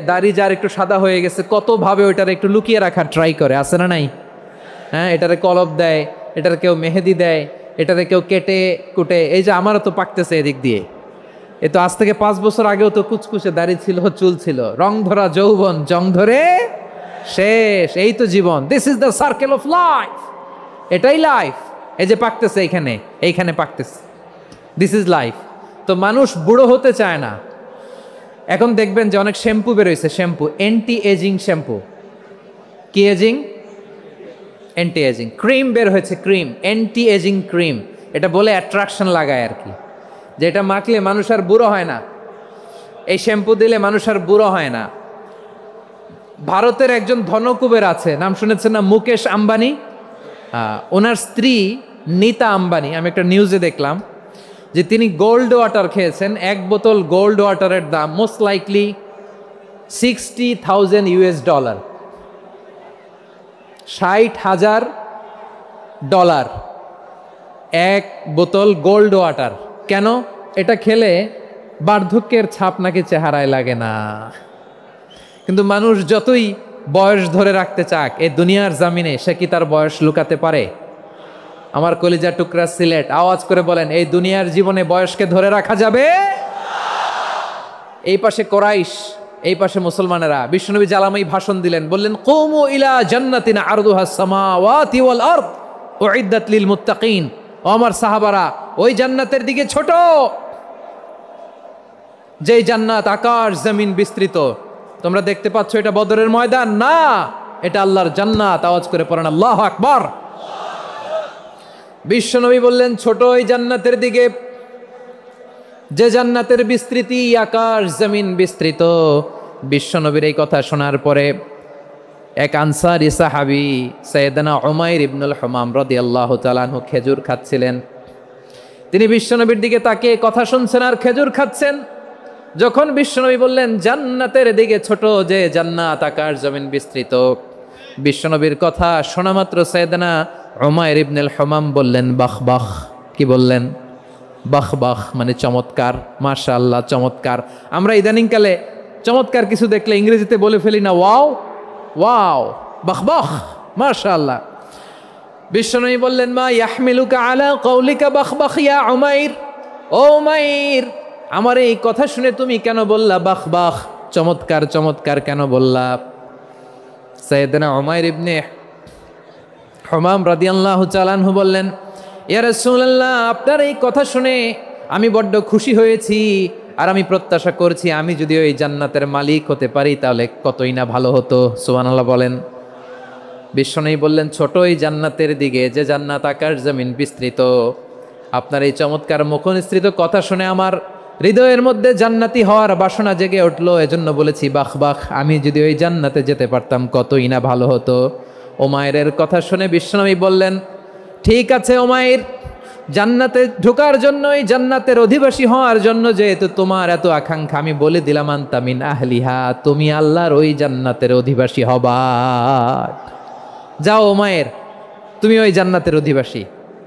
দাড়ি যার একটু সাদা হয়ে গেছে কত ভাবে ওইটারে একটু লুকিয়ে রাখার ট্রাই করে, আছে না নাই? হ্যাঁ, এটারে কলপ দেয়, এটারে কেউ মেহেদি দেয়, এটারে কেউ কেটে কুটে। এই যে আমারও তো পাকতেছে এদিক দিয়ে, এ তো আজ থেকে 5 বছর আগেও তো কুচকুচে দাড়ি ছিল, চুল ছিল, রং ধরা যৌবন জং ধরে শেষ। এই তো জীবন, this is the circle of life, এটাই লাইফ। এই যে পাকতেছে এইখানে পাকতেছে, দিস ইজ লাইফ। তো মানুষ বুড়ো হতে চায় না। এখন দেখবেন যে অনেক শ্যাম্পু বেরোইছে, শ্যাম্পু অ্যান্টি এজিং শ্যাম্পু। কি এজিং? Anti ageing. ক্রিম বের হয়েছে, ক্রিম অ্যান্টি এজিং ক্রিম। এটা বলে অ্যাট্রাকশন লাগায় আর কি, যে এটা মাখলে মানুষ আর বুড়ো হয় না, এই শ্যাম্পু দিলে মানুষ আর বুড়ো হয় না। ভারতের একজন ধনকুবের আছে, নাম শুনেছেন না? মুকেশ আম্বানি। ওনার স্ত্রী নীতা আম্বানি, আমি একটা নিউজে দেখলাম যে তিনি গোল্ড ওয়াটার খেয়েছেন। এক বোতল গোল্ড ওয়াটারের দাম মোস্ট লাইকলি $60,000 $60,000 এক বোতল গোল্ড ওয়াটার। কেন? এটা খেলে বার্ধক্যের ছাপ নাকি চেহারায় লাগে না। কিন্তু মানুষ যতই বয়স ধরে রাখতে চাক এই দুনিয়ার জামিনে, সে কি তার বয়স লুকাতে পারে? আমার কলিজা টুকরা সিলেট, আওয়াজ করে বলেন, এই দুনিয়ার জীবনে বয়সকে ধরে রাখা যাবে? এই পাশে কোরাইশ, এই পাশে মুসলমানেরা। বিশ্বনবী জালামাই ভাষণ দিলেন, বললেন, কুমু ইলা জান্নাতিন আরদুহাস সামাওয়াতি ওয়াল আরদ উইদ্দাত লিল মুত্তাকিন। ও আমার সাহাবারা, ওই জান্নাতের দিকে ছোট, যেই জান্নাত আকাশ জমিন বিস্তৃত। তোমরা দেখতে পাচ্ছ এটা বদরের ময়দান না, এটা আল্লাহর জান্নাত। আওয়াজ করে পড়েন আল্লাহু আকবার। বিশ্বনবী বললেন, ছোট ওই জান্নাতের দিকে, যে জান্নাতের বিস্তৃতি আকাশ জমিন বিস্তৃত। বিশ্বনবীর এই কথা শোনার পরে এক আনসারী সাহাবী সাইয়েদনা উমাইর ইবনুল হুমাম রাদিয়াল্লাহু তাআলা আনহু খেজুর খাচ্ছিলেন। তিনি বিশ্বনবীর দিকে তাকিয়ে কথা শুনছেন আর খেজুর খাচ্ছেন। যখন বিশ্বনবী বললেন জান্নাতের দিকে ছোট, যে জান্নাত আকাশ জমিন বিস্তৃত, বিশ্বনবীর কথা শোনা মাত্র সাইয়েদনা উমাইর ইবনুল হুমাম বললেন বাহ বাহ। কি বললেন? বাহ বাহ, মানে চমৎকার, মাশাআল্লাহ, চমৎকার। আমরা ইদানিংকালে চমৎকার কিছু দেখলে ইংরেজিতে বলে ফেলি না, ওয়াও ওয়াও, বাহ বাহ, মাশাআল্লাহ। বিশ্বনবী বললেন, মা ইয়াহমিলুকা আলা কওলিকা বাহ বাহ ইয়া উমাইর। ও উমাইর, আমার এই কথা শুনে তুমি কেন বললা বাহ বাহ, চমৎকার চমৎকার কেন বললা? সাইয়েদনা উমাইর ইবনে হুমাম রাদিয়াল্লাহু তাআলা আনহু বললেন, ইয়া রাসূলুল্লাহ, আপনার এই কথা শুনে আমি বড্ড খুশি হয়েছি, আর আমি প্রত্যাশা করছি আমি যদি ওই জান্নাতের মালিক হতে পারি তাহলে কতই না ভালো হতো। সুবহানাল্লাহ বলেন। বিশ্বনবী বললেন, ছোট ওই জান্নাতের দিকে, যে জান্নাত আকাশ জমিন বিস্তৃত। আপনার এই চমৎকার মুখনিসৃত কথা শুনে আমার হৃদয়ের মধ্যে জান্নাতি হওয়ার বাসনা জেগে উঠলো, এজন্য বলেছি বাহ বাহ, আমি যদি ওই জান্নাতে যেতে পারতাম কতই না ভালো হতো। উমাইরের কথা শুনে বিশ্বনবী বললেন, ঠিক আছে উমাইর, জান্নাতে ঢোকার জন্য, এই জান্নাতের অধিবাসী হওয়ার জন্য যেহেতু তোমার এত আকাঙ্ক্ষা, আমি বলে দিলাম আনতা মিন আহলিহা, তুমি আল্লাহর ওই জান্নাতের অধিবাসী হবা। যাও উমাইর, তুমি ওই জান্নাতের অধিবাসী,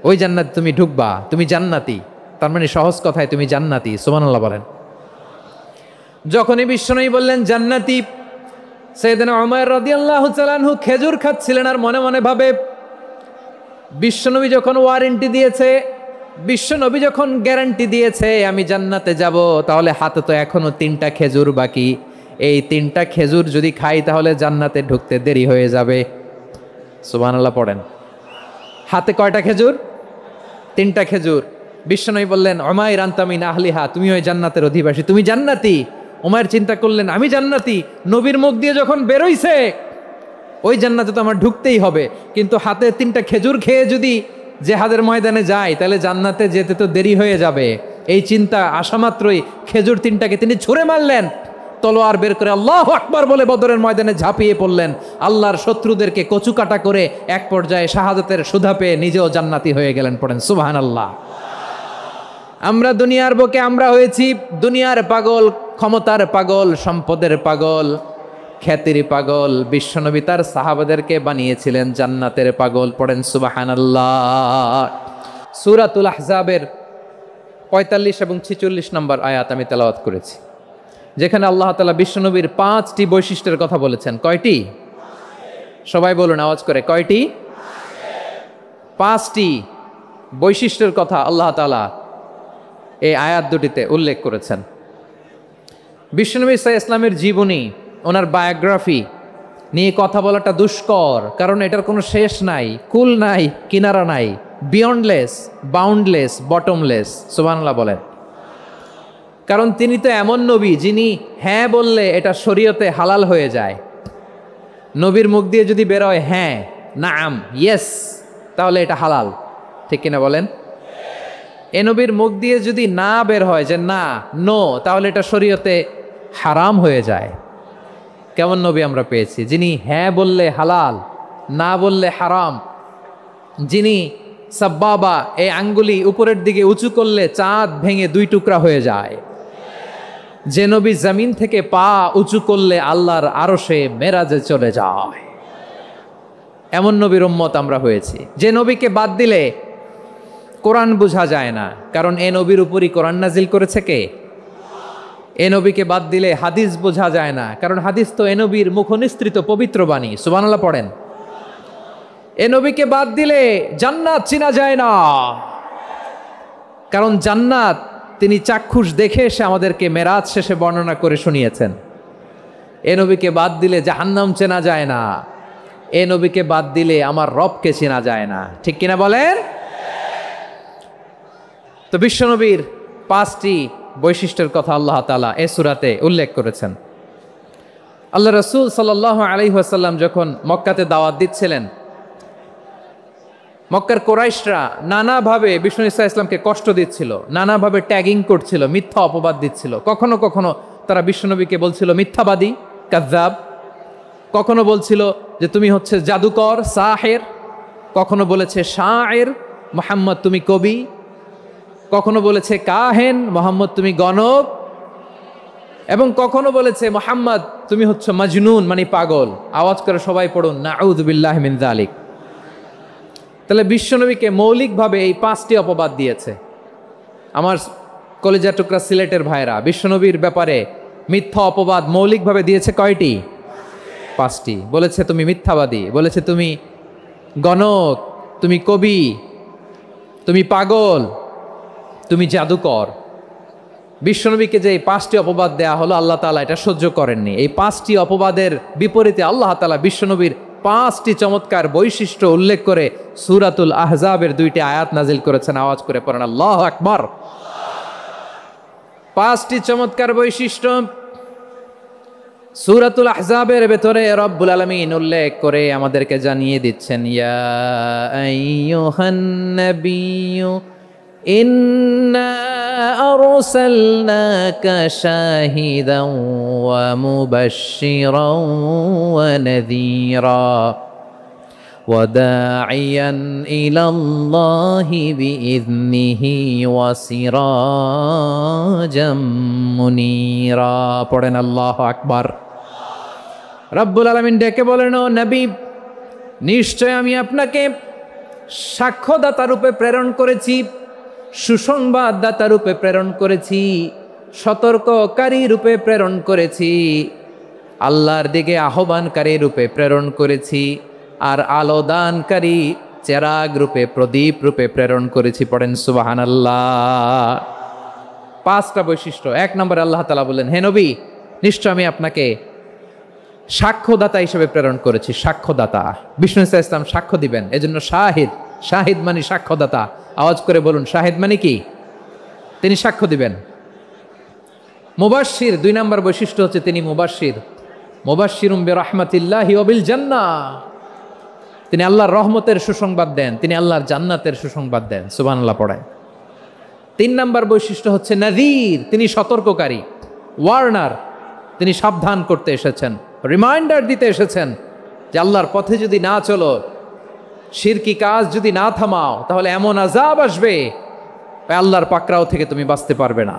ওই জান্নাতে তুমি ঢুকবা, তুমি জান্নাতি। তার মানে সহজ কথায় তুমি জান্নাতি। সুবহানাল্লাহ বলেন। যখনই বিশ্বনবী বললেন জান্নাতি, সাইয়েদনা উমাইর রাদিয়াল্লাহু তাআলা আনহু খেজুর খাচ্ছিলেন আর মনে মনে ভাবে, বিশ্বনবী যখন ওয়ারেন্টি দিয়েছে, বিশ্বনবী যখন গ্যারান্টি দিয়েছে আমি জান্নাতে যাব, তাহলে হাতে তো এখনো 3টা খেজুর বাকি। এই 3টা খেজুর যদি খাই তাহলে জান্নাতে ঢুকতে দেরি হয়ে যাবে। সুবহানাল্লাহ পড়েন। হাতে কয়টা খেজুর? 3টা খেজুর। বিশ্বনবী বললেন, উমাইর আনতা মিন আহলিহা, তুমি ওই জান্নাতের অধিবাসী, তুমি জান্নাতি। উমাইর চিন্তা করলেন, আমি জান্নাতি, নবীর মুখ দিয়ে যখন বেরোইছে ওই জান্নাতে তো আমার ঢুকতেই হবে, কিন্তু হাতে 3টা খেজুর খেয়ে যদি জেহাদের ময়দানে যাই তাহলে জান্নাতে যেতে তো দেরি হয়ে যাবে। এই চিন্তা আসা মাত্রই খেজুর 3টাকে তিনি ছুঁড়ে মারলেন, তলোয়ার বের করে আল্লাহু আকবার বলে বদরের ময়দানে ঝাঁপিয়ে পড়লেন। আল্লাহর শত্রুদেরকে কচুকাটা করে এক পর্যায়ে শাহাদাতের সুধা পেয়ে নিজেও জান্নাতি হয়ে গেলেন। পড়েন সুবহানাল্লাহ। আমরা দুনিয়ার বুকে আমরা হয়েছি দুনিয়ার পাগল, ক্ষমতার পাগল, সম্পদের পাগল, খ্যাতির পাগল। বিশ্বনবী তার সাহাবাদেরকে বানিয়েছিলেন জান্নাতের পাগল। পড়েন সুবহানাল্লাহ। সূরাতুল আহজাবের 45 এবং 46 নম্বর আয়াত আমি তেলাওয়াত করেছি। যেখানে আল্লাহ তাআলা বিশ্বনবীর 5টি বৈশিষ্ট্যের কথা বলেছেন। কয়টি? সবাই বলুন আওয়াজ করে, কয়টি? 5টি বৈশিষ্ট্যের কথা আল্লাহ তাআলা এই আয়াত দুটিতে উল্লেখ করেছেন। বিশ্বনবী সাল্লাল্লাহু আলাইহি ওয়াসাল্লামের জীবনী, ওনার বায়োগ্রাফি নিয়ে কথা বলাটা দুষ্কর, কারণ এটার কোনো শেষ নাই, কুল নাই, কিনারা নাই, বিয়ন্ডলেস, বাউন্ডলেস, বটমলেস। সুবহানাল্লাহ বলেন। কারণ তিনি তো এমন নবী যিনি হ্যাঁ বললে এটা শরীয়তে হালাল হয়ে যায়। নবীর মুখ দিয়ে যদি বেরোয় হ্যাঁ, নাম, ইয়েস, তাহলে এটা হালাল। ঠিক কিনা বলেন? এ নবীর মুখ দিয়ে যদি না বের হয় যে না, নো, তাহলে এটা শরীয়তে হারাম হয়ে যায়। কেমন নবী আমরা পেয়েছি, যিনি হ্যাঁ বললে হালাল, না বললে হারাম, যিনি সাব্বাবা, এই আঙ্গুলি উপরের দিকে উঁচু করলে চাঁদ ভেঙে 2 টুকরা হয়ে যায়, যে নবী জমিন থেকে পা উঁচু করলে আল্লাহর আরশে মেরাজে চলে যায়, এমন নবীর উম্মত আমরা হয়েছি। যে নবীকে বাদ দিলে কোরআন বোঝা যায় না, কারণ এ নবীর উপরই কোরআন নাজিল করেছে কে? এ নবীকে বাদ দিলে হাদিস বোঝা যায় না, কারণ হাদিস তো এ নবীর মুখনিসৃত পবিত্র বাণী। সুবহানাল্লাহ পড়েন। এ নবীকে বাদ দিলে জান্নাত চিনা যায় না, কারণ জান্নাত তিনি চাক্ষুষ দেখে এসে আমাদেরকে মেরাজ শেষে বর্ণনা করে শুনিয়েছেন। এ নবীকে বাদ দিলে জাহান্নাম চেনা যায় না, এ নবীকে বাদ দিলে আমার রবকে চেনা যায় না। ঠিক কিনা বলেন? তো বিশ্বনবীর 5টি বৈশিষ্ট্যের কথা আল্লাহ তাআলা এই সূরাতে উল্লেখ করেছেন। আল্লাহ রাসূল সাল্লাল্লাহু আলাইহি ওয়াসাল্লাম যখন মক্কাতে দাওয়াত দিচ্ছিলেন, মক্কার কুরাইশরা নানাভাবে বিষ্ণু ঈসা ইসলামকে কষ্ট দিচ্ছিল, নানাভাবে ট্যাগিং করছিল, মিথ্যা অপবাদ দিচ্ছিল। কখনো কখনো তারা বিশ্বনবীকে বলছিল মিথ্যাবাদী, কাযযাব। কখনো বলছিল যে তুমি হচ্ছে জাদুকর, সাহের। কখনো বলেছে শায়ের, মুহাম্মদ তুমি কবি। কখনো বলেছে কাহেন, মোহাম্মদ তুমি গণক। এবং কখনো বলেছে মুহাম্মদ তুমি হচ্ছে মাজনুন, মানে পাগল। আওয়াজ করে সবাই পড়ুন নাউযু বিল্লাহি মিন যালিক। তাহলে বিশ্বনবীকে মৌলিকভাবে এই 5টি অপবাদ দিয়েছে। আমার কলেজা টুকরা সিলেটের ভাইরা, বিশ্বনবীর ব্যাপারে মিথ্যা অপবাদ মৌলিকভাবে দিয়েছে কয়টি? 5টি। বলেছে তুমি মিথ্যাবাদী, বলেছে তুমি গণক, তুমি কবি, তুমি পাগল, তুমি জাদুকর। বিশ্বনবীকে যে এই 5টি অপবাদ দেয়া হলো, আল্লাহ তাআলা এটা সহ্য করেননি। এই 5টি অপবাদের বিপরীতে আল্লাহ তাআলা বিশ্বনবীর 5টি চমৎকার বৈশিষ্ট্য উল্লেখ করে সূরাতুল আহজাবের 2টি আয়াত নাজিল করেছেন। আওয়াজ করে পড়েন আল্লাহু আকবার। 5টি চমৎকার বৈশিষ্ট্য সূরাতুল আহজাবের ভেতরে রব্বুল আলামিন উল্লেখ করে আমাদেরকে জানিয়ে দিচ্ছেন, ইয়া আইয়ুহান নাবিয়্যু ইন্না আরসালনাকা শাহিদান ওয়া মুবাশশিরান ওয়া নাযীরা ওয়া দাঈয়ান ইলাল্লাহি বিইذনিহি ওয়া সিরাজাম মুনীরা। পড়েন আল্লাহু আকবার। রব্বুল আলামিন ডেকে বলেন, ও নবী, নিশ্চয় আমি আপনাকে সাক্ষ্যদাতা রূপে প্রেরণ করেছি, সুসংবাদদাতা রূপে প্রেরণ করেছি, সতর্ককারী রূপে প্রেরণ করেছি, আল্লাহর দিকে আহ্বানকারী রূপে প্রেরণ করেছি, আর আলোদানকারী চেরাগ রূপে, প্রদীপ রূপে প্রেরণ করেছি। পড়েন সুবহানাল্লাহ। 5টা বৈশিষ্ট্য। 1 নম্বরে আল্লাহ তাআলা বললেন, হে নবী, নিশ্চয় আমি আপনাকে সাক্ষ্যদাতা হিসেবে প্রেরণ করেছি। সাক্ষ্যদাতা, বিষ্ণু ঈসা ইসলাম সাক্ষ্য দিবেন, এজন্য শাহিদ। শাহিদ মানে সাক্ষ্যদাতা। আওয়াজ করে বলুন, শাহিদ মানে কি? তিনি সাক্ষ্য দিবেন। মুবাশশির, 2 নম্বর বৈশিষ্ট্য হচ্ছে তিনি মুবাশশির। মুবাশশিরুম বিরাহমাতিল্লাহি ওয়া বিল জান্নাহ। তিনি আল্লাহর রহমতের সুসংবাদ দেন, তিনি আল্লাহর জান্নাতের সুসংবাদ দেন। সুবহানাল্লাহ পড়েন। 3 নম্বর বৈশিষ্ট্য হচ্ছে নাযীর, তিনি সতর্ককারী, ওয়ার্নার। তিনি সাবধান করতে এসেছেন, রিমাইন্ডার দিতে এসেছেন যে আল্লাহর পথে যদি না চলো, শিরকি কাজ যদি না থামাও, তাহলে এমন আযাব আসবে আল্লাহর পাকড়াও থেকে তুমি বাঁচতে পারবে না।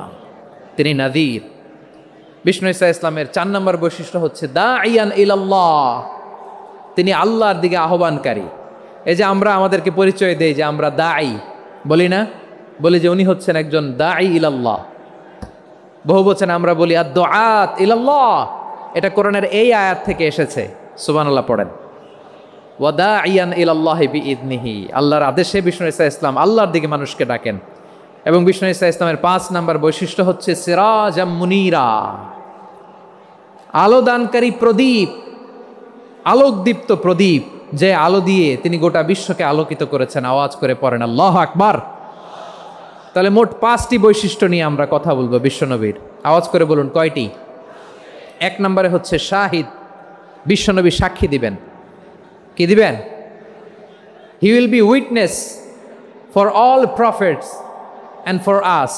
তিনি নাযীর। বিষ্ণু ঈসা ইসলামের 4 নম্বর বৈশিষ্ট্য হচ্ছে দাঈয়ান ইলাল্লাহ, তিনি আল্লাহর দিকে আহ্বানকারী। এই যে আমরা আমাদেরকে পরিচয় দেই যে আমরা দাঈ, বলি না? বলি যে উনি হচ্ছেন একজন দাঈ ইলাল্লাহ। বহুবচনে আমরা বলি আদ-দুআত ইলাল্লাহ, এটা কোরআনের এই আয়াত থেকে এসেছে। সুবহানাল্লাহ পড়েন। ওয়াদাইয়ান ইলাল্লাহি বিইذনিহি, আল্লাহর আদেশে বিষ্ণু ঈসা ইসলাম আল্লাহর দিকে মানুষকে ডাকেন। এবং বিষ্ণু ঈসা ইসলামের 5 নাম্বার বৈশিষ্ট্য হচ্ছে সিরাজাম মুনীরা, আলোদানকারী প্রদীপ, আলোকদীপ্ত প্রদীপ, যে আলো দিয়ে তিনি গোটা বিশ্বকে আলোকিত করেছেন। আওয়াজ করে পড়েন আল্লাহু আকবার। তাহলে মোট 5টি বৈশিষ্ট্য নিয়ে আমরা কথা বলবো বিশ্বনবীর। আওয়াজ করে বলুন কয়টি? 1 নম্বরে হচ্ছে শাহিদ, বিশ্বনবী সাক্ষী দিবেন। কি দিবেন? He will be witness for all prophets and for us.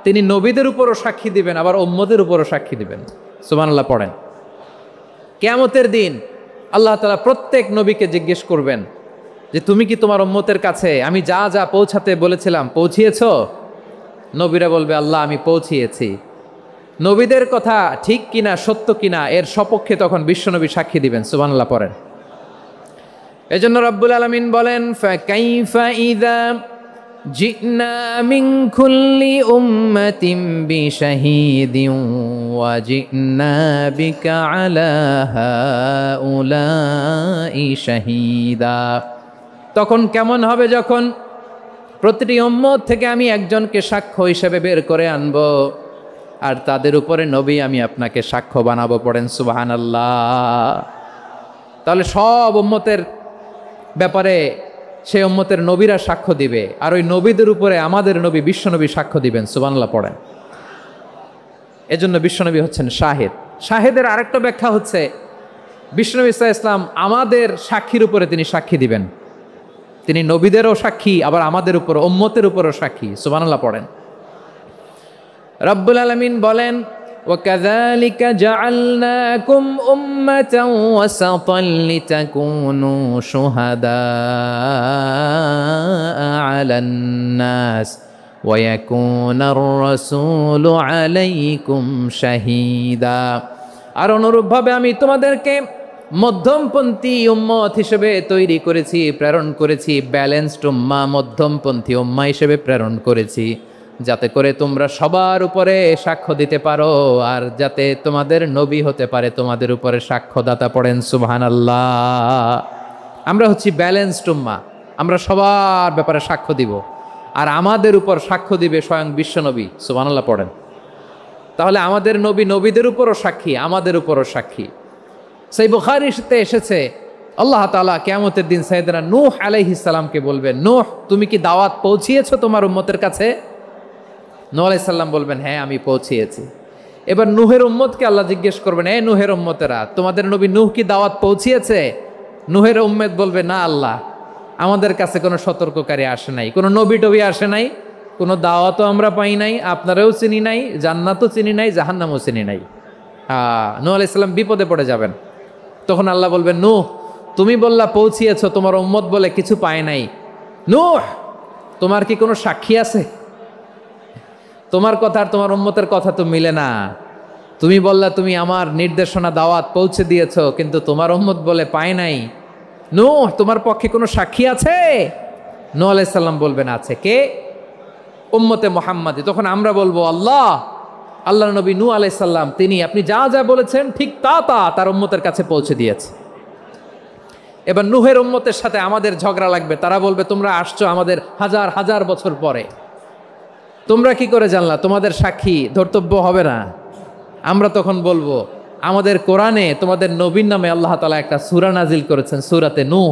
তিনি নবীদের উপরও সাক্ষী দিবেন, আবার উম্মতের উপরও সাক্ষী দিবেন। সুবহানাল্লাহ পড়েন। কিয়ামতের দিন আল্লাহ তাআলা প্রত্যেক নবীকে জিজ্ঞেস করবেন যে তুমি কি তোমার উম্মতের কাছে আমি যা যা পৌঁছাতে বলেছিলাম পৌঁছিয়েছো? নবীরা বলবে আল্লাহ আমি পৌঁছিয়েছি। নবীদের কথা ঠিক কিনা, সত্য কিনা, এর সপক্ষে তখন বিশ্বনবী সাক্ষী দিবেন। সুবহানাল্লাহ পড়েন। এজন্য রব্বুল আলামিন বলেন ফাকাইফা ইযা জিনা মিন কুল্লি উম্মাতিন বিশাহীদিন ওয়া জিনা বিকা আলা হাউলাই শাহীদা। তখন কেমন হবে যখন প্রতিটি উম্মত থেকে আমি একজনকে সাক্ষ্য হিসেবে বের করে আনব, আর তাদের উপরে নবী আমি আপনাকে সাক্ষ্য বানাবো। পড়েন সুবহানাল্লাহ। তাহলে সব উম্মতের ব্যাপারে সেই উম্মতের নবীরা সাক্ষ্য দিবে, আর ওই নবীদের উপরে আমাদের নবী বিশ্বনবী সাক্ষ্য দিবেন। সুবহানাল্লাহ পড়েন। এজন্য বিশ্বনবী হচ্ছেন শাহেদ। শাহেদের আরেকটা ব্যাখ্যা হচ্ছে বিশ্বনবী সাল্লাল্লাহু আলাইহি ওয়াসাল্লাম আমাদের সাক্ষীর উপরে তিনি সাক্ষী দিবেন। তিনি নবীদেরও সাক্ষী, আবার আমাদের উপর উম্মতের উপরও সাক্ষী। সুবহানাল্লাহ পড়েন। রব্বুল আলামিন বলেন وَكَذَلِكَ جَعَلْنَاكُمْ أُمَّةً وَسَطًا لِتَكُونُوا شُهَدَاءَ عَلَى النَّاسِ وَيَكُونَ الرَّسُولُ عَلَيْكُمْ شَهِيدًا। আর অনুরূপভাবে আমি তোমাদেরকে মধ্যমপন্থী উম্মত হিসেবে তৈরি করেছি, প্রেরণ করেছি। ব্যালেন্সড উম্মাহ, মধ্যমপন্থী উম্মাহ হিসেবে প্রেরণ করেছি, যাতে করে তোমরা সবার উপরে সাক্ষ্য দিতে পারো, আর যাতে তোমাদের নবী হতে পারে তোমাদের উপরে সাক্ষ্যদাতা। পড়েন সুবহানাল্লাহ। আমরা হচ্ছি ব্যালেন্সড উম্মাহ, আমরা সবার ব্যাপারে সাক্ষ্য দিব, আর আমাদের উপর সাক্ষ্য দিবে স্বয়ং বিশ্বনবী। সুবহানাল্লাহ পড়েন। তাহলে আমাদের নবী নবীদের উপরও সাক্ষী, আমাদের উপরও সাক্ষী। সেই বুখারীতে এসেছে আল্লাহ তাআলা কিয়ামতের দিন সাইয়েদনা নূহ আলাইহিস সালামকে বলবেন, নূহ তুমি কি দাওয়াত পৌঁছিয়েছো তোমার উম্মতের কাছে? নূহ আলাইহিস সালাম বলবেন হ্যাঁ আমি পৌঁছিয়েছি। এবার নূহের উম্মতকে আল্লাহ জিজ্ঞেস করবেন, এই নূহের উম্মতেরা তোমাদের নবী নূহ কি দাওয়াত পৌঁছিয়েছে? নূহের উম্মত বলবে না আল্লাহ, আমাদের কাছে কোনো সতর্ককারী আসে নাই, কোনো নবী টবি আসে নাই, কোনো দাওয়াতও আমরা পাই নাই, আপনারাও চিনি নাই, জান্নাতও চিনি নাই, জাহান্নামও চিনি নাই। নূহ আলাইহিস সালাম বিপদে পড়ে যাবেন। তখন আল্লাহ বলবেন নূহ তুমি বললা পৌঁছিয়েছো, তোমার উম্মত বলে কিছু পায় নাই। নূহ তোমার কি কোনো সাক্ষী আছে? তোমার কথা আর তোমার উম্মতের কথা তো মিলে না। তুমি বললা তুমি আমার নির্দেশনা দাওয়াত পৌঁছে দিয়েছো, কিন্তু তোমার উম্মত বলে পায় নাই। নূহ তোমার পক্ষে কোনো সাক্ষী আছে? নূহ আলাইহিস সালাম বলবেন আছে। কে? উম্মতে মুহাম্মাদি। তখন আমরা বলবো আল্লাহ, আল্লাহর নবী নূহ আলাইহিস সালাম তিনি আপনি যা যা বলেছেন ঠিক তা তা তার উম্মতের কাছে পৌঁছে দিয়েছে। এবার নূহের উম্মতের সাথে আমাদের ঝগড়া লাগবে। তারা বলবে তোমরা আসছো আমাদের হাজার হাজার বছর পরে, তোমরা কি করে জানলা? তোমাদের সাক্ষী ধর্তব্য হবে না? আমরা তখন বলবো আমাদের কোরআনে তোমাদের নবীর নামে আল্লাহ তাআলা একটা সূরা নাজিল করেছেন, সূরাতে নূহ।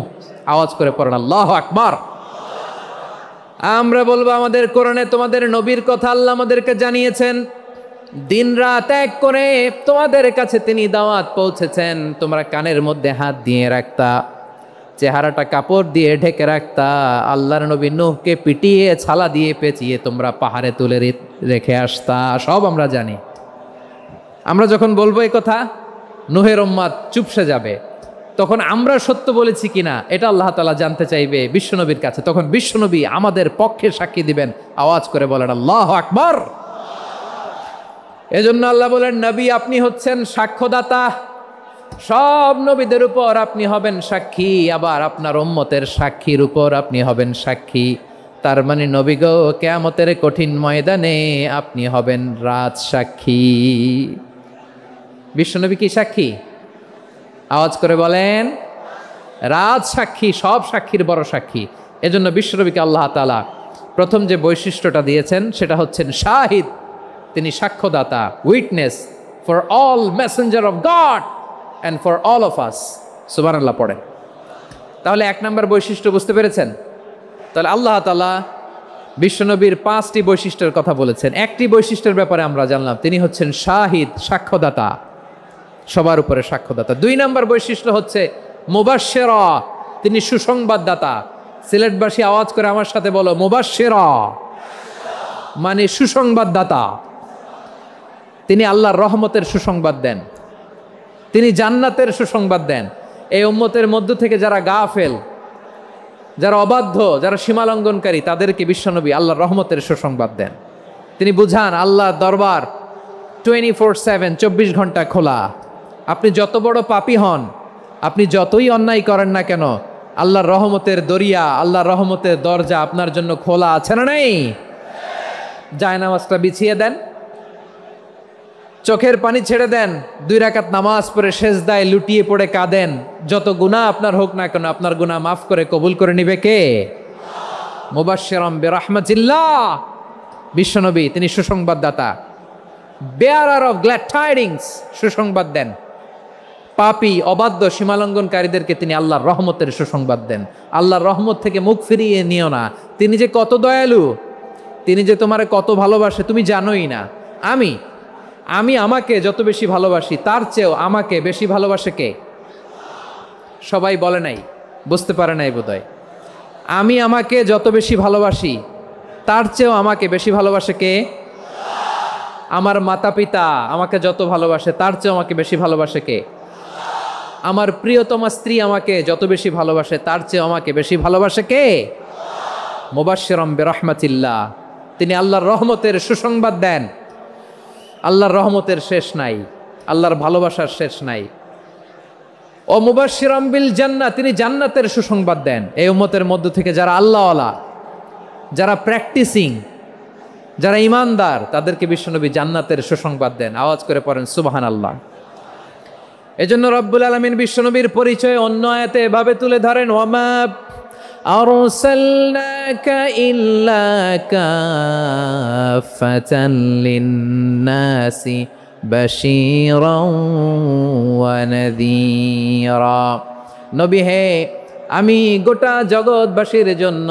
আওয়াজ করে পড়েন আল্লাহু আকবার। আমরা বলবো আমাদের কোরআনে তোমাদের নবীর কথা আল্লাহ আমাদেরকে জানিয়েছেন, দিন রাত এক করে তোমাদের কাছে তিনি দাওয়াত পৌঁছেছেন। তোমরা কানের মধ্যে হাত দিয়ে রাখতা, চেহারাটা কাপড় দিয়ে ঢেকে রাখতা, আল্লাহর নবী নূহকে পিটিয়ে ছালা দিয়ে পেঁচিয়ে তোমরা পাহাড়ে তুলে রেখে আসতা। সব আমরা জানি। আমরা যখন বলবো এই কথা, নূহের উম্মত চুপসে যাবে। তখন আমরা সত্য বলেছি কিনা এটা আল্লাহ তাআলা জানতে চাইবে বিশ্বনবীর কাছে। তখন বিশ্বনবী আমাদের পক্ষে সাক্ষী দিবেন। আওয়াজ করে বলেন আল্লাহু আকবার। এজন্য আল্লাহ বলেন নবী আপনি হচ্ছেন সাক্ষ্যদাতা, সব নবীদের উপর আপনি হবেন সাক্ষী, আবার আপনার উম্মতের সাক্ষীর উপর আপনি হবেন সাক্ষী। তার মানে নবী গো, কিয়ামতের কঠিন ময়দানে আপনি হবেন রাজ সাক্ষী। বিশ্বনবী কি সাক্ষী? আওয়াজ করে বলেন, রাজ সাক্ষী, সব সাক্ষীর বড় সাক্ষী। এজন্য বিশ্বনবীকে আল্লাহ তাআলা প্রথম যে বৈশিষ্ট্যটা দিয়েছেন সেটা হচ্ছেন শাহিদ। তিনি সাক্ষ্যদাতা, witness for all messenger of God and for all of us. সুবহানাল্লাহ পড়েন। তাহলে এক নম্বর বৈশিষ্ট্য বুঝতে পেরেছেন? তাহলে আল্লাহ তাআলা বিশ্বনবীর 5টি বৈশিষ্ট্যের কথা বলেছেন। একটি বৈশিষ্ট্যের ব্যাপারে আমরা জানলাম, তিনি হচ্ছেন শাহিদ, সাক্ষ্যদাতা, সবার উপরে সাক্ষ্যদাতা। 2 নম্বর বৈশিষ্ট্য হচ্ছে মুবাশশিরা, তিনি সুসংবাদদাতা। সিলেটবাসী আওয়াজ করে আমার সাথে বলো, মুবাশশিরা মানে সুসংবাদদাতা। তিনি আল্লাহর রহমতের সুসংবাদ দেন, তিনি জান্নাতের সুসংবাদ দেন। এই উম্মতের মধ্য থেকে যারা গাফেল, যারা অবাধ্য, যারা সীমালঙ্ঘনকারী, তাদেরকে বিশ্বনবী আল্লাহর রহমতের সুসংবাদ দেন। তিনি বুঝান আল্লাহর দরবার 24/7, 24 ঘন্টা খোলা। আপনি যত বড় পাপী হন, আপনি যতই অন্যায় করেন না কেন, আল্লাহর রহমতের দরিয়া, আল্লাহর রহমতের দরজা আপনার জন্য খোলা আছে না নেই? জায়নামাজটা বিছিয়ে দেন, চোখের পানি ছেড়ে দেন, 2 রাকাত নামাজ পড়ে সেজদায় লুটিয়ে পড়ে কাঁদেন। যত গুনাহ আপনার হোক না কেন, আপনার গুনাহ মাফ করে কবুল করে নিবে কে? মুবাশশিরাম বিরহমাতিল্লাহ। বিশ্বনবী তিনি সুসংবাদদাতা, বেয়ারার অফ গ্ল্যাড টাইডিংস, সুসংবাদ দেন। পাপী, অবাধ্য, সীমালঙ্ঘনকারীদেরকে তিনি আল্লাহর রহমতের সুসংবাদ দেন। আল্লাহর রহমত থেকে মুখ ফিরিয়ে নিও না। তিনি যে কত দয়ালু, তিনি যে তোমারে কত ভালোবাসে তুমি জানোই না। আমি আমাকে যত বেশি ভালোবাসি, তার চেয়েও আমাকে বেশি ভালোবাসে কে? সবাই বলে নাই, বুঝতে পারে নাই বোধহয়। আমি আমাকে যত বেশি ভালোবাসি, তার চেয়েও আমাকে বেশি ভালোবাসে কে? আমার মাতা পিতা আমাকে যত ভালোবাসে, তার চেয়েও আমাকে বেশি ভালোবাসে কে? আমার প্রিয়তমা স্ত্রী আমাকে যত বেশি ভালোবাসে, তার চেয়েও আমাকে বেশি ভালোবাসে কে? মুবাশশিরাম বিরহমাতিল্লাহ, তিনি আল্লাহর রহমতের সুসংবাদ দেন। আল্লাহর রহমতের শেষ নাই, আল্লাহর ভালোবাসার শেষ নাই। ও মুবাশশিরাম বিল জান্নাহ, তিনি জান্নাতের সুসংবাদ দেন। এই উম্মতের মধ্য থেকে যারা আল্লাহওয়ালা, যারা প্র্যাকটিসিং, যারা ইমানদার, তাদেরকে বিশ্বনবী জান্নাতের সুসংবাদ দেন। আওয়াজ করে পড়েন সুবহানাল্লাহ। এজন্য রব্বুল আলামিন বিশ্বনবীর পরিচয় অন্য আয়াতে এভাবে তুলে ধরেন, ওয়ামা আরসালনাকা ইল্লা কাফাতান লিন্নাসি বাশীরাও ওয়া নাযীরা। নবী হে, আমি গোটা জগৎবাসীর জন্য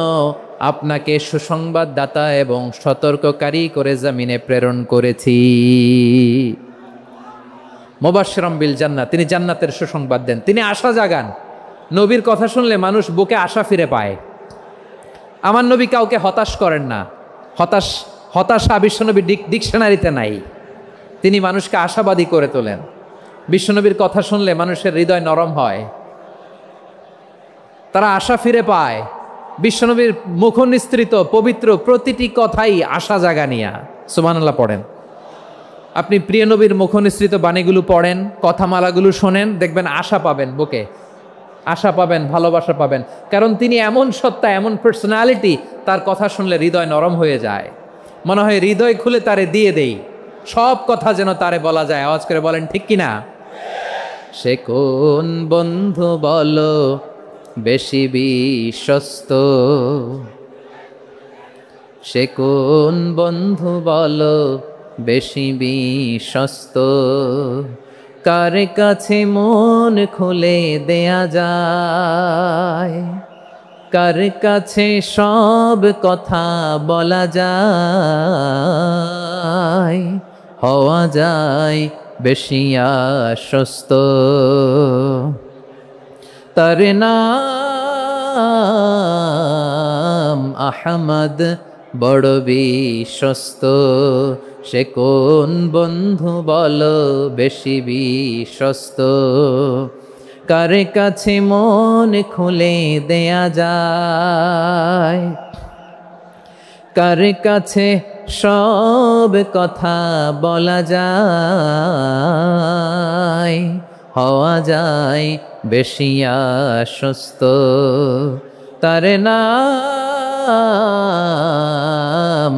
আপনাকে সুসংবাদদাতা এবং সতর্ককারী করে জমিনে প্রেরণ করেছি। মুবাশশিরাম বিল জান্নাহ, তিনি জান্নাতের সুসংবাদ দেন, তিনি আশা জাগান। নবীর কথা শুনলে মানুষ বুকে আশা ফিরে পায়। আমার নবী কাউকে হতাশ করেন না। হতাশা বিশ্বনবীর ডিকশনারিতে নাই। তিনি মানুষকে আশাবাদী করে তোলেন। বিশ্বনবীর কথা শুনলে মানুষের হৃদয় নরম হয়, তারা আশা ফিরে পায়। বিশ্বনবীর মুখ নিঃসৃত পবিত্র প্রতিটি কথাই আশা জাগানিয়া। সুবহানাল্লাহ পড়েন। আপনি প্রিয় নবীর মুখ নিঃসৃত বাণীগুলো পড়েন, কথামালাগুলো শোনেন, দেখবেন আশা পাবেন, বুকে আশা পাবেন, ভালোবাসা পাবেন। কারণ তিনি এমন সত্তা, এমন পার্সোনালিটি, তার কথা শুনলে হৃদয় নরম হয়ে যায়। মনে হয় হৃদয় খুলে তারে দিয়ে দেই, সব কথা যেন তারে বলা যায়। আওয়াজ করে বলেন ঠিক কিনা? সে কোন বন্ধু বলো বেশি বিশ্বস্ত, সে কোন বন্ধু বলো বেশি বিশ্বস্ত, কার কাছে মন খুলে দেয়া যায়, কার কাছে সব কথা বলা যায়, হওয়া যায় বেশি আশ্বস্ত। তার নাম আহমদ, বড় বিশ্বস্ত। সে কোন বন্ধু বলো বেশি বিশ্বস্ত, কার কাছে মন খুলে দেয়া যায়, কার কাছে সব কথা বলা যায়, হওয়া যায় বেশি আশ্বস্ত। তার নাম নাম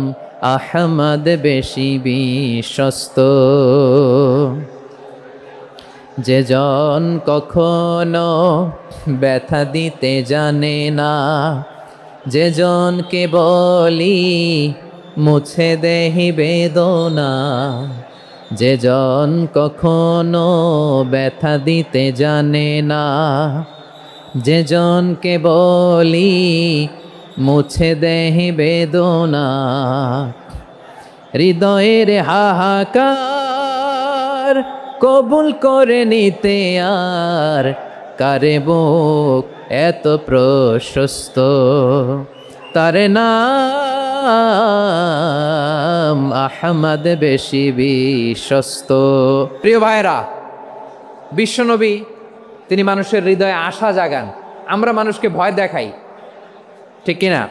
আহমদ বেশি বিশ্বস্ত। যে জন কখনো ব্যথা দিতে জানে না, যে জনকে বলি মুছে দেহি বেদনা, যে জন কখনো ব্যথা দিতে জানে না, যে জনকে বলি মুছে দেহি বেদনা, হৃদয়ের হাহাকার কবুল করে নিতে আর কারে বুক এত প্রশস্ত। তার নাম আহমদ বেশি বিশ্বস্ত। প্রিয় ভাইরা, বিশ্বনবী তিনি মানুষের হৃদয়ে আশা জাগান। আমরা মানুষকে ভয় দেখাই, ঠিক কিনা?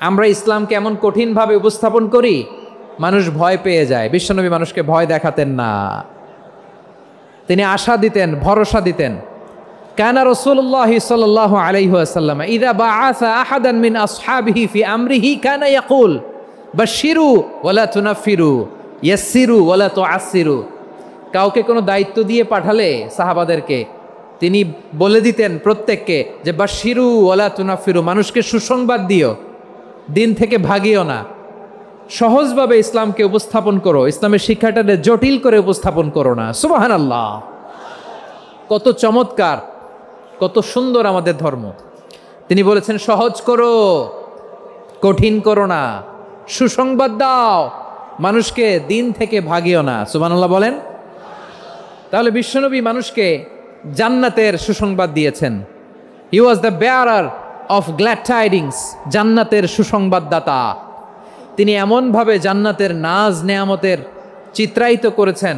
আমরা ইসলামকে এমন কঠিনভাবে উপস্থাপন করি, মানুষ ভয় পেয়ে যায়। বিশ্বনবী মানুষকে ভয় দেখাতেন না, তিনি আশা দিতেন, ভরসা দিতেন। কানা রাসূলুল্লাহ সাল্লাল্লাহু আলাইহি ওয়াসাল্লাম ইযা বাআসা আহাদান মিন আসহাবিহি ফি আমরিহি কানা ইয়াকুল বাশশিরু ওয়ালা তুনাফিরু ইয়াসসিরু ওয়ালা তুআসসিরু। কাউকে কোনো দায়িত্ব দিয়ে পাঠালে সাহাবাদেরকে তিনি বলে দিতেন প্রত্যেককে যে বাশশিরু ওয়ালা তুনাফিরু, মানুষকে সুসংবাদ দিও, দিন থেকে ভাগিও না, সহজভাবে ইসলামকে উপস্থাপন করো, ইসলামের শিক্ষাটাকে জটিল করে উপস্থাপন করো না। সুবহানাল্লাহ, কত চমৎকার, কত সুন্দর আমাদের ধর্ম। তিনি বলেছেন সহজ করো, কঠিন করো না, সুসংবাদ দাও, মানুষকে দিন থেকে ভাগিও না। সুবহানাল্লাহ বলেন। তাহলে বিশ্বনবী মানুষকে জান্নাতের সুসংবাদ দিয়েছেন। He was the bearer of glad tidings, জান্নাতের সুসংবাদদাতা। তিনি এমনভাবে জান্নাতের নাজ নেয়ামতের চিত্রায়িত করেছেন,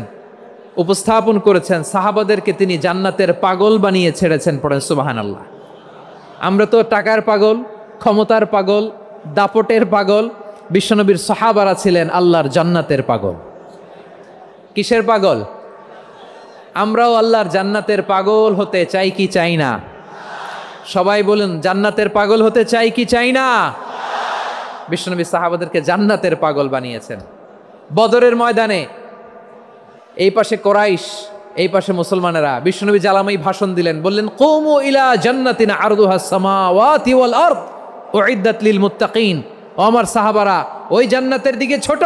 উপস্থাপন করেছেন, সাহাবাদেরকে তিনি জান্নাতের পাগল বানিয়ে ছেড়েছেন। পড়েন সুবহানাল্লাহ। আমরা তো টাকার পাগল, ক্ষমতার পাগল, দাপটের পাগল। বিশ্বনবীর সাহাবারা ছিলেন আল্লাহর জান্নাতের পাগল। কিসের পাগল? আমরাও আল্লাহর জান্নাতের পাগল হতে চাই কি চাই না? সবাই বলুন, জান্নাতের পাগল হতে চাই কি চাই না? বিশ্বনবী সাহাবাদেরকে জান্নাতের পাগল বানিয়েছেন। বদরের ময়দানে এই পাশে কোরাইশ, এই পাশে মুসলমানেরা, বিশ্বনবী জ্বালামাই ভাষণ দিলেন, বললেন কুমু ইলা জান্নাতিন আরদুহাস সামাওয়াতি ওয়াল আরদ উইদ্দাত লিল মুত্তাকিন। ও আমার সাহাবারা, ওই জান্নাতের দিকে ছোট,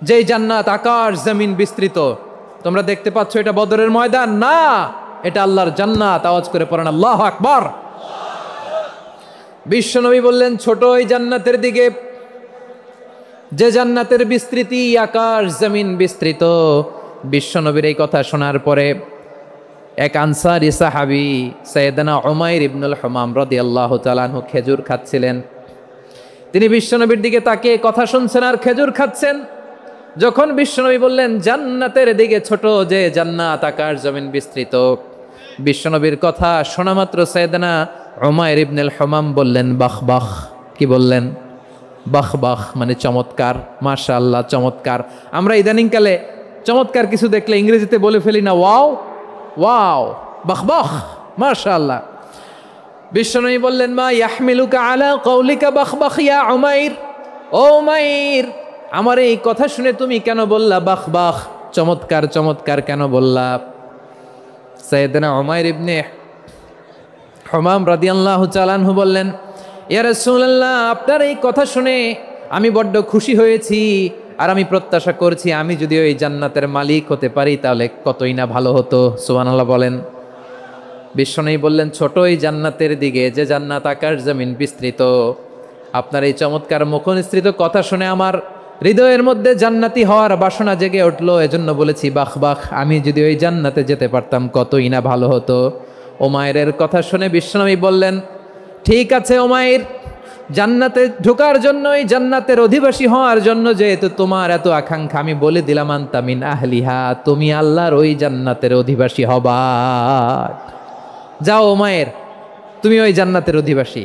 যেই জান্নাত আকাশ জমিন বিস্তৃত। তোমরা দেখতে পাচ্ছ এটা বদরের ময়দান না, এটা আল্লাহর জান্নাত। আওয়াজ করে পড়েন আল্লাহু আকবার। বিশ্বনবী বললেন ছোট ওই জান্নাতের দিকে, যে জান্নাতের বিস্তৃতি আকাশ জমিন বিস্তৃত। বিশ্বনবীর এই কথা শোনার পরে এক আনসারী সাহাবী সাইয়েদনা উমাইর ইবনুল হুমাম রাদিয়াল্লাহু তাআলা আনহু খেজুর খাচ্ছিলেন। তিনি বিশ্বনবীর দিকে তাকিয়ে কথা শুনছেন আর খেজুর খাচ্ছেন। যখন বিশ্বনবী বললেন জান্নাতের দিকে ছোট, যে জান্নাত আকাশ জমিন বিস্তৃত, বিশ্বনবীর কথা শোনা মাত্র সাইয়েদনা উমাইর ইবনুল হুমাম বললেন বাহ বাহ। কি বললেন? বাহ বাহ, মানে চমৎকার, মাশাআল্লাহ, চমৎকার। আমরা ইদানিংকালে চমৎকার কিছু দেখলে ইংরেজিতে বলে ফেলি না, ওয়াও ওয়াও, বাহ বাহ, মাশাআল্লাহ। বিশ্বনবী বললেন মা ইয়াহমিলুকা আলা কওলিকা বাহ বাহ ইয়া উমাইর। ও উমাইর, আমার এই কথা শুনে তুমি কেন বললা বাহ বাহ, চমৎকার চমৎকার কেন বললা? সাইয়েদনা উমাইর ইবনে হুমাম রাদিয়াল্লাহু তাআলা আনহু বললেন ইয়া রাসূলুল্লাহ, আপনার এই কথা শুনে আমি বড্ড খুশি হয়েছি, আর আমি প্রত্যাশা করছি আমি যদি ওই জান্নাতের মালিক হতে পারি তাহলে কতই না ভালো হতো। সুবহানাল্লাহ বলেন। বিশ্বনবী বললেন ছোট এই জান্নাতের দিকে, যে জান্নাত আকাশ জমিন বিস্তৃত। আপনার এই চমৎকার মুখনিসৃত কথা শুনে আমার হৃদয়ের মধ্যে জান্নাতি হওয়ার বাসনা জেগে উঠলো, এজন্য বলেছি বাহ বাহ, আমি যদি ওই জান্নাতে যেতে পারতাম কতই না ভালো হতো। উমাইরের কথা শুনে বিশ্বনবী বললেন ঠিক আছে উমাইর, জান্নাতে ঢোকার জন্য, এই জান্নাতের অধিবাসী হওয়ার জন্য যেহেতু তোমার এত আকাঙ্ক্ষা, আমি বলে দিলাম আনতা মিন আহলিহা, তুমি আল্লাহর ওই জান্নাতের অধিবাসী হবা। যাও উমাইর, তুমি ওই জান্নাতের অধিবাসী,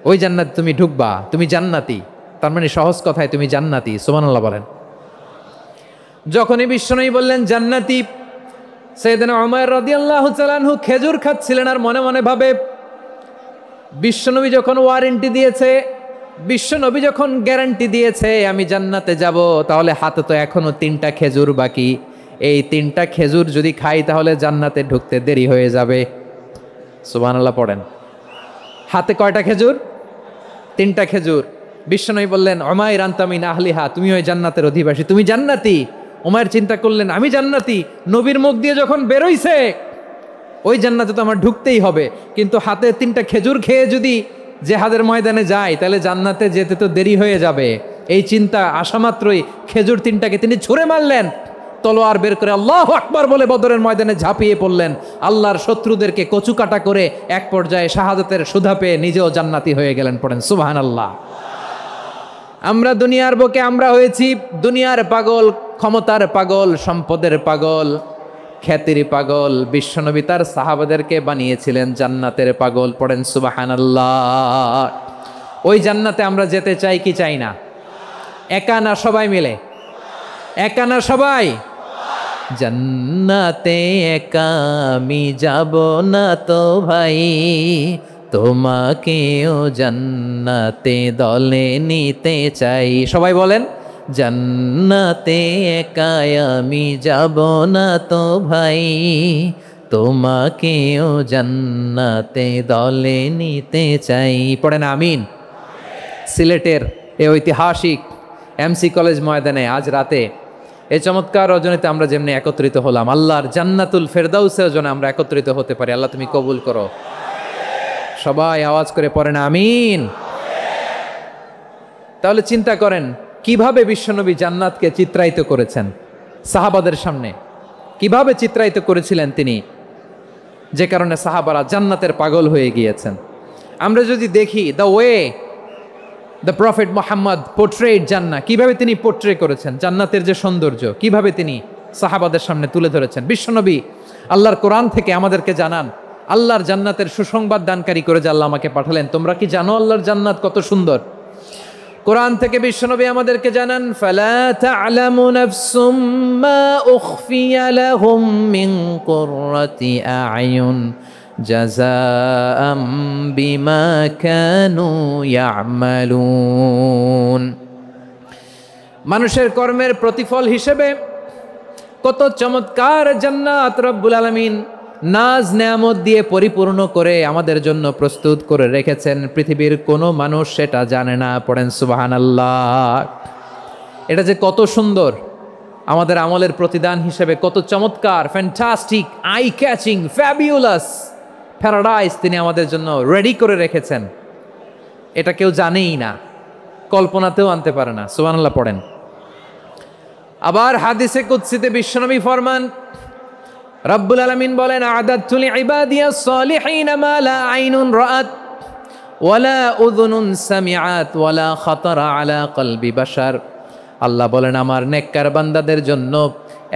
ওই জান্নাতে তুমি ঢুকবা, তুমি জান্নাতি। তার মানে সহজ কথায় তুমি জান্নাতি। সুবহানাল্লাহ বলেন। যখনই বিশ্বনবী বললেন জান্নাতি, সাইয়েদনা উমাইর রাদিয়াল্লাহু তাআলা আনহু খেজুর খাচ্ছিলেন আর মনে মনে ভাবে বিশ্বনবী যখন ওয়ারেন্টি দিয়েছে, বিশ্বনবী যখন গ্যারান্টি দিয়েছে আমি জান্নাতে যাব, তাহলে হাতে তো এখনো 3টা খেজুর বাকি। এই 3টা খেজুর যদি খাই তাহলে জান্নাতে ঢুকতে দেরি হয়ে যাবে। সুবহানাল্লাহ পড়েন। হাতে কয়টা খেজুর? 3টা খেজুর। বিশ্বনবী বললেন উমাইর আনতা মিন আহলিহা, তুমি ওই জান্নাতের অধিবাসী, তুমি জান্নাতি। উমাইর চিন্তা করলেন আমি জান্নাতি, নবীর মুখ দিয়ে যখন বেরোইছে ওই জান্নাতে তো আমার ঢুকতেই হবে, কিন্তু হাতে 3টা খেজুর খেয়ে যদি জেহাদের ময়দানে যাই তাহলে জান্নাতে যেতে তো দেরি হয়ে যাবে। এই চিন্তা আসা মাত্রই খেজুর 3টাকে তিনি ছুঁড়ে মারলেন, তলোয়ার বের করে আল্লাহু আকবার বলে বদরের ময়দানে ঝাঁপিয়ে পড়লেন। আল্লাহর শত্রুদেরকে কচুকাটা করে এক পর্যায়ে শাহাদাতের সুধা পেয়ে নিজেও জান্নাতি হয়ে গেলেন। পড়েন সুবহানাল্লাহ। আমরা দুনিয়ার বুকে আমরা হয়েছি দুনিয়ার পাগল, ক্ষমতার পাগল, সম্পদের পাগল, খ্যাতির পাগল। বিশ্বনবী তার সাহাবাদেরকে বানিয়েছিলেন জান্নাতের পাগল। পড়েন সুবহানাল্লাহ। ওই জান্নাতে আমরা যেতে চাই কি চাই না? একা না সবাই মিলে? একা না সবাই? জান্নাতে একা আমি যাব না তো ভাই, তোমাকেও জান্নাতে দলে নিতে চাই। সবাই বলেন জান্নাতে একা আমি যাব না তো ভাই, তোমাকেও জান্নাতে দলে নিতে চাই। পড়েন আমিন। সিলেটের এই ঐতিহাসিক এমসি কলেজ ময়দানে আজ রাতে এই চমৎকার রজনীতে আমরা যেমনি একত্রিত হলাম, আল্লাহর জান্নাতুল ফেরদাউসের জন্য আমরা একত্রিত হতে পারি। আল্লাহ তুমি কবুল করো। সবাই আওয়াজ করে পড়েন আমিন। তাহলে চিন্তা করেন কিভাবে বিশ্বনবী জান্নাতকে চিত্রায়িত করেছেন সাহাবাদের সামনে, কিভাবে চিত্রায়িত করেছিলেন তিনি, যে কারণে সাহাবারা জান্নাতের পাগল হয়ে গিয়েছেন। আমরা যদি দেখি the way the prophet Muhammad portrait জান্নাত, কিভাবে তিনি পোর্ট্রে করেছেন জান্নাতের যে সৌন্দর্য, কিভাবে তিনি সাহাবাদের সামনে তুলে ধরেছেন। বিশ্বনবী আল্লাহর কোরআন থেকে আমাদেরকে জানান আল্লাহর জান্নাতের সুসংবাদ দানকারী করে যে আল্লাহ আমাকে পাঠালেন। তোমরা কি জানো আল্লাহর জান্নাত কত সুন্দর? কোরআন থেকে বিশ্বনবী আমাদেরকে জানান ফালা তা'লামু নাফসুম মা উখফিয়া লাহুম মিন কুররাতি আ'য়ুন জাযাআম বিমা কানু ইয়া'মালুন। মানুষের কর্মের প্রতিফল হিসেবে কত চমৎকার জান্নাত রব্বুল আলামিন নাজ নেয়ামত দিয়ে পরিপূর্ণ করে আমাদের জন্য প্রস্তুত করে রেখেছেন। পৃথিবীর কোনো মানুষ সেটা জানে না। পড়েন সুবহানাল্লাহ। এটা যে কত সুন্দর, আমাদের আমলের প্রতিদান হিসেবে কত চমৎকার, fantastic, eye catching, fabulous paradise তিনি আমাদের জন্য রেডি করে রেখেছেন। এটা কেউ জানেই না, কল্পনাতেও আনতে পারে না। সুবহানাল্লাহ পড়েন। আবার হাদিসে কুদসিতে বিশ্বনবী ফরমান, রব্বুল আলামিন বলেন আ'দাতু লিইবাদিয়াস সালিহিন মা লা আইনুন রাআত ওয়ালা উযুনুন সামিআত ওয়ালা খাতারা আলা কলবি বাশার। আল্লাহ বলেন আমার নেককার বান্দাদের জন্য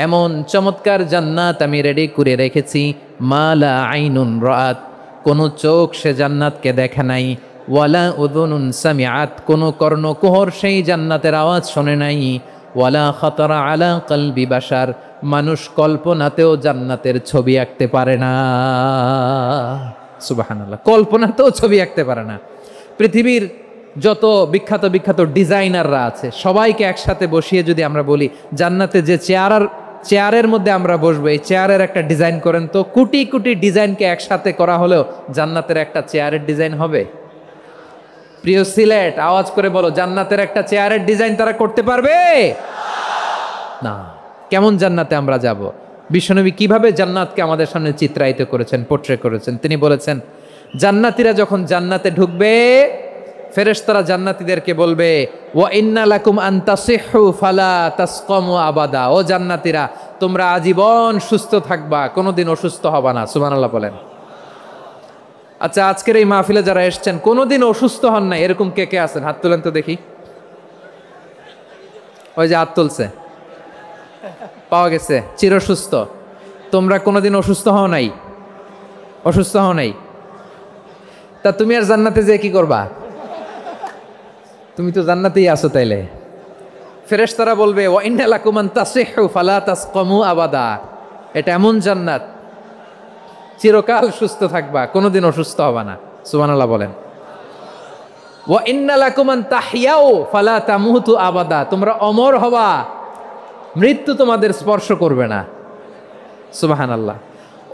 এমন চমৎকার জান্নাত আমি রেডি করে রেখেছি, মা লা আইনুন রাআত, কোনো চোখ সে জান্নাতকে দেখে নাই, ওয়ালা উযুনুন সামিআত, কোনো কর্ণকুহর সেই জান্নাতের আওয়াজ শোনে নাই, ওয়ালা খাতারা আলা কলবি বাশার, মানুষ কল্পনাতেও জান্নাতের ছবি আঁকতে পারে না। সুবহানাল্লাহ, কল্পনাতেও ছবি আঁকতে পারে না। পৃথিবীর যত বিখ্যাত বিখ্যাত ডিজাইনাররা আছে সবাইকে একসাথে বসিয়ে যদি আমরা বলি জান্নাতে যে চেয়ারের মধ্যে আমরা বসবো, এই চেয়ারের একটা ডিজাইন করেন তো, কোটি কোটি ডিজাইনকে একসাথে করা হলেও জান্নাতের একটা চেয়ারের ডিজাইন হবে? প্রিয় সিলেট আওয়াজ করে বলো, জান্নাতের একটা চেয়ারের ডিজাইন তারা করতে পারবে না। কেমন জান্নাতে আমরা যাব? বিশ্বনবী কিভাবে জান্নাতকে আমাদের সামনে চিত্রায়িত করেছেন, পোর্ট্রে করেছেন। তিনি বলেছেন জান্নাতীরা যখন জান্নাতে ঢুকবে ফেরেশতারা জান্নাতীদেরকে বলবে ওয়া ইন্না লাকুম আন তাসিহু ফালা তাসকামু আবাদা, ও জান্নাতীরা তোমরা আজীবন সুস্থ থাকবা, কোনোদিন অসুস্থ হবা না। সুবহানাল্লাহ বলেন। আচ্ছা, আজকের এই মাহফিলে যারা এসেছেন কোনোদিন অসুস্থ হন না এরকম কে কে আছেন? হাত তুলেন তো দেখি। ওই যে হাত তুলছে, পাওয়া গেছে, চিরসুস্থ। তোমরা কোনোদিন অসুস্থ হও নাই? অসুস্থ হও নাই? তা তুমি আর জান্নাতে যেয়ে কি করবা? তুমি তো জান্নাতেই আছো। তাইলে ফেরেশতারা বলবে ওয়া ইন্না লাকুম আন তাসিহু ফালা তাসকামু আবাদা, এটা এমন জান্নাত চিরকাল সুস্থ থাকবা, কোনোদিন অসুস্থ হবা না। সুবহানাল্লাহ বলেন। ওয়া ইন্না লাকুম আন তাহইয়াও ফালা তামুতু আবাদা, তোমরা অমর হবা, মৃত্যু তোমাদের স্পর্শ করবে না। সুবহানাল্লাহ।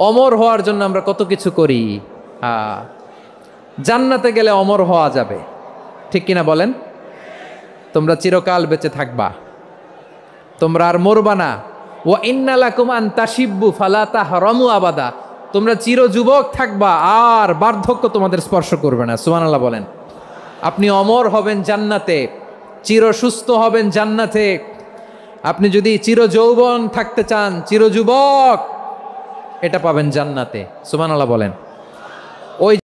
অমর হওয়ার জন্য আমরা কত কিছু করি। জান্নাতে গেলে অমর হওয়া যাবে, ঠিক কিনা বলেন? তোমরা চিরকাল বেঁচে থাকবা, তোমরা আর মরবা না। ওয়া ইন্না লাকুম আন তাশিব্বু ফালা তাহরামু আবাদা, তোমরা চির যুবক থাকবা, আর বার্ধক্য তোমাদের স্পর্শ করবে না। সুবহানাল্লাহ বলেন। আপনি অমর হবেন জান্নাতে, চির সুস্থ হবেন জান্নাতে। আপনি যদি চির যৌবন থাকতে চান, চির যুবক, এটা পাবেন জান্নাতে। সুবহানাল্লাহ বলেন।